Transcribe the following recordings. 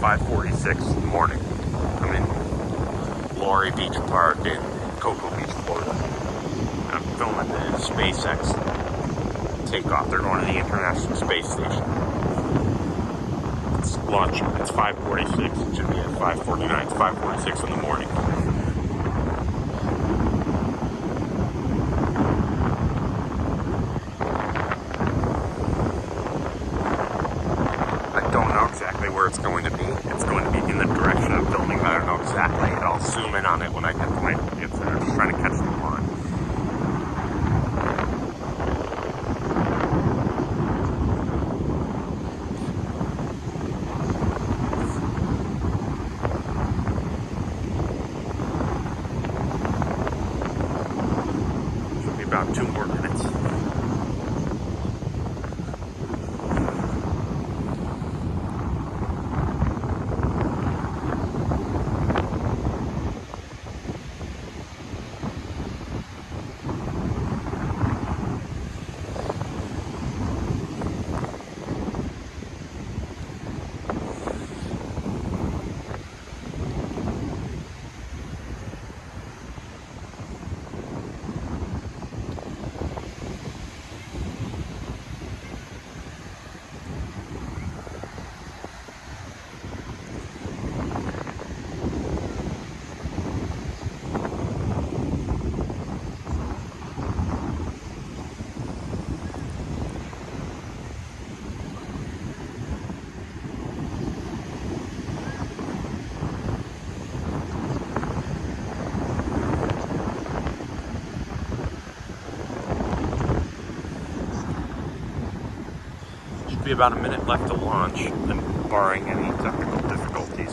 5:46 in the morning. I'm in Laurie Beach Park in Cocoa Beach, Florida. I'm filming the SpaceX takeoff. They're going to the International Space Station. It's launching. It's 5:46. It should be at 5:49. It's 5:46 in the morning. I don't know exactly where it's going to be. It's going to be in the direction I'm filming, but I don't know exactly. I'll zoom in on it when I get the light. I'm just trying to catch the line. Should be about 2 more minutes. Be about a minute left to launch, and barring any technical difficulties.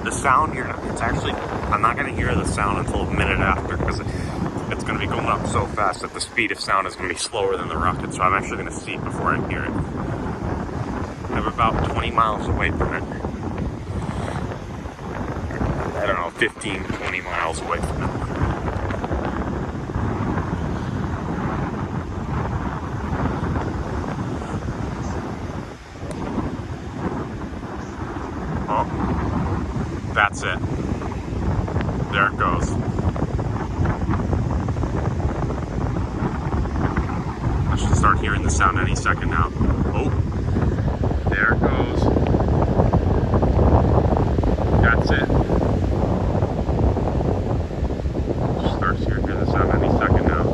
The sound here, it's actually, I'm not going to hear the sound until a minute after, because it's going to be going up so fast that the speed of sound is going to be slower than the rocket, so I'm actually going to see it before I hear it. I'm about 20 miles away from it. I don't know, 15, 20 miles away from it. Oh, that's it. There it goes. I should start hearing the sound any second now. Oh. There it goes. That's it. Starts to hear the sound any second now.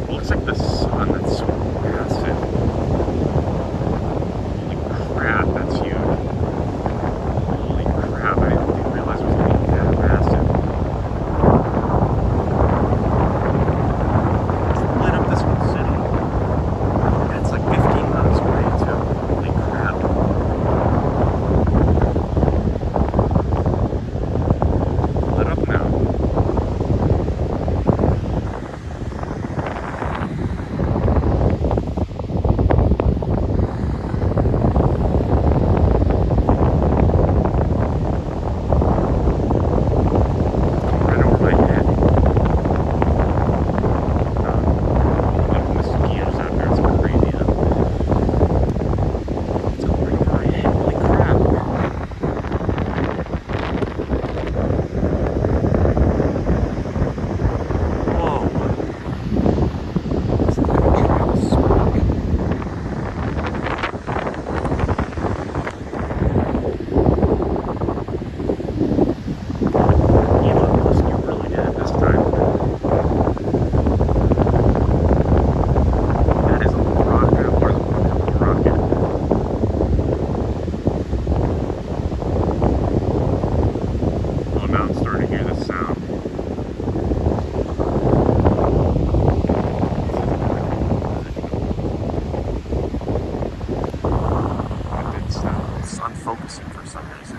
It looks like the sun, that's so massive. Holy crap, that's huge. Holy crap, I didn't realize it was going to be that massive. It's lit up this whole city. And it's like 15 miles away too. Holy crap. Lit up now. Right over my head. Like mosquitoes out there, it's crazy though. It's going right over my head, holy crap. Whoa. It's like a trail of smoke. Elon Musk, you really did it this time. That is a rocket, or a rocket. Oh, now I'm starting to hear the sound. That did sound. It's unfocusing for some reason.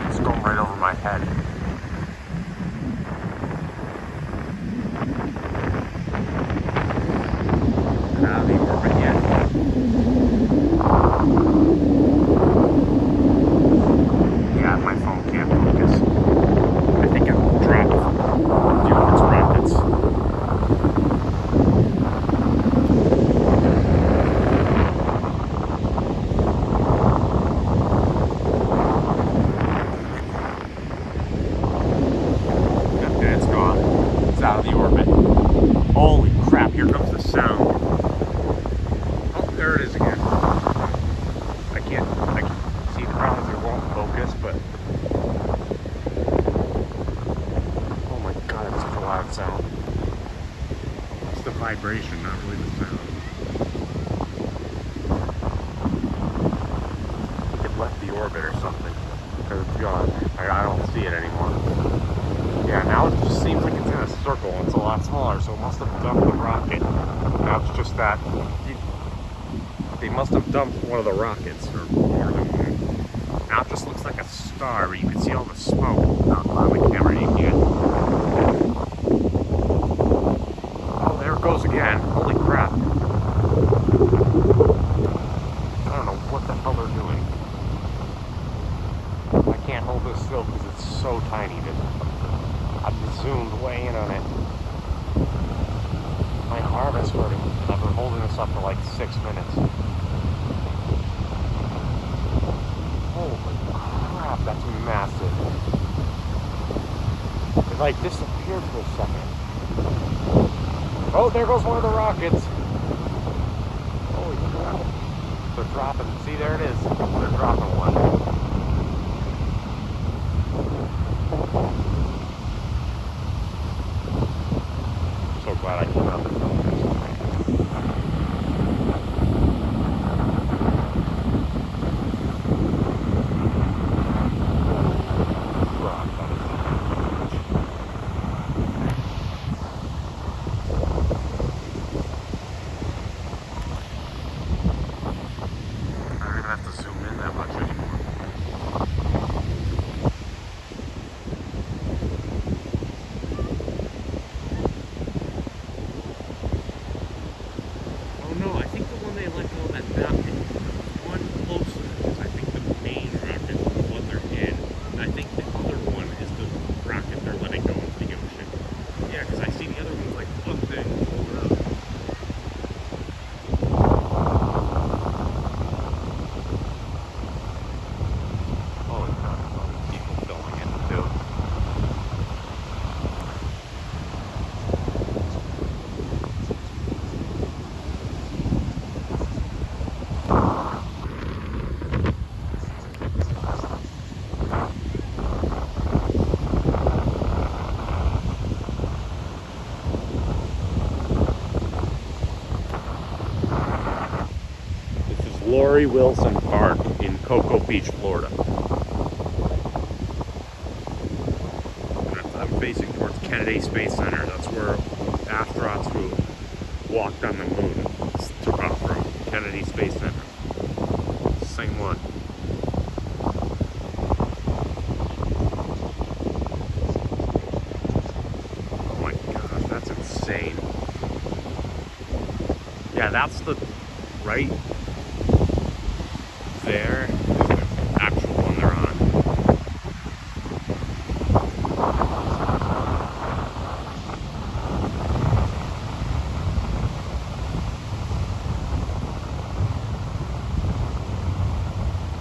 It's going right over my head. Not out of the orbit yet. Yeah, my phone can't focus. I think it'll drop due to its rockets. Okay, it's gone. It's out of the orbit. Holy crap, here comes the sound. Oh, there it is again. I can see the problem is it won't focus, but oh my god, it's such a loud sound. It's the vibration, not really the sound. It left the orbit or something. Or it's gone. I don't see it anymore. Yeah, now it just seems like it's in a circle and it's a lot smaller, so it must have dumped the rocket. Now it's just that they must have dumped one of the rockets, or more than one. Now it just looks like a star, but you can see all the smoke. Not on the camera, you can't. Oh, there it goes again. Holy crap. I don't know what the hell they're doing. I can't hold this still because it's so tiny. I've zoomed way in on it. My arm is hurting. I've been holding this up for like 6 minutes. Holy crap, that's massive. It like disappeared for a second. Oh, there goes one of the rockets. Holy crap. They're dropping. See, there it is. They're dropping one. So glad I came out to film this. I don't even have to zoom in that much anymore. Oh no, I think the one they let go of that rocket, one closer is I think the main rocket, the one they're in. And I think the other one is the rocket they're letting go into the ocean. Yeah, because I see the other one's like one thing over up. Holy crap, there's all these people filming it too. Lori Wilson Park in Cocoa Beach, Florida. I'm facing towards Kennedy Space Center. That's where astronauts who walked on the moon took off from. Kennedy Space Center. Same one. Oh my gosh, that's insane. Yeah, that's the right there is the actual one they're on.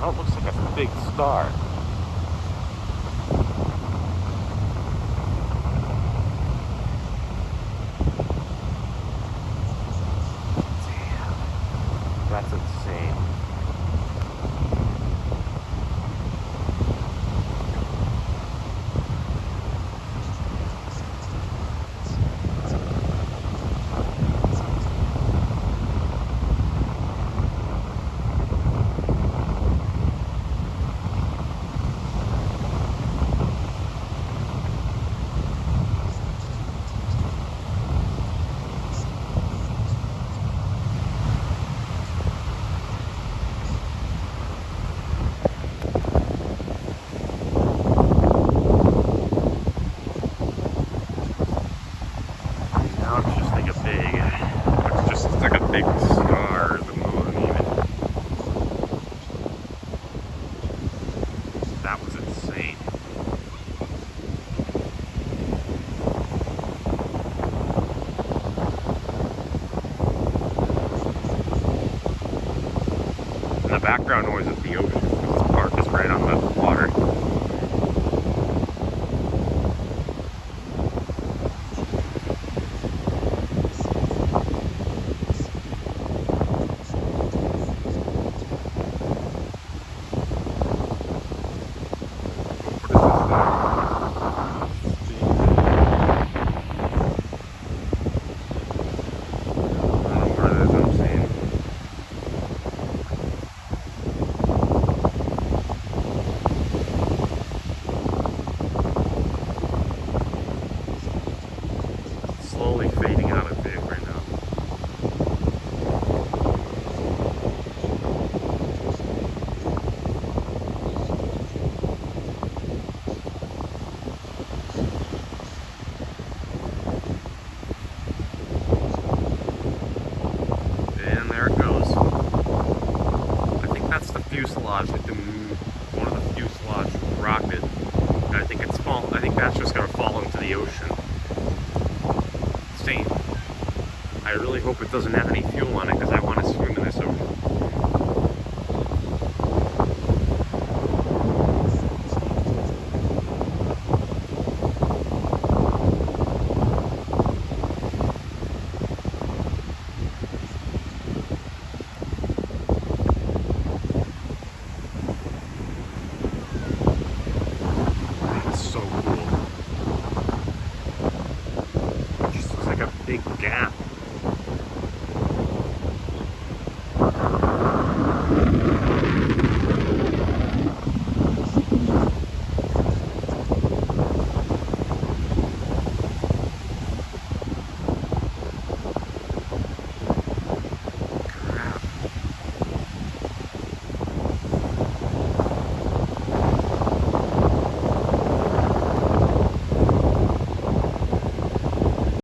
Oh, it looks like a big star. Damn. That's insane. background noise is the ocean, because this park is right on the water. Slowly fading out of view right now. And there it goes. I think that's the fuselage, like one of the fuselage rocket. And I think it's fall. I think that's just gonna fall into the ocean. I really hope it doesn't have any fuel on it because I want to swim in this ocean.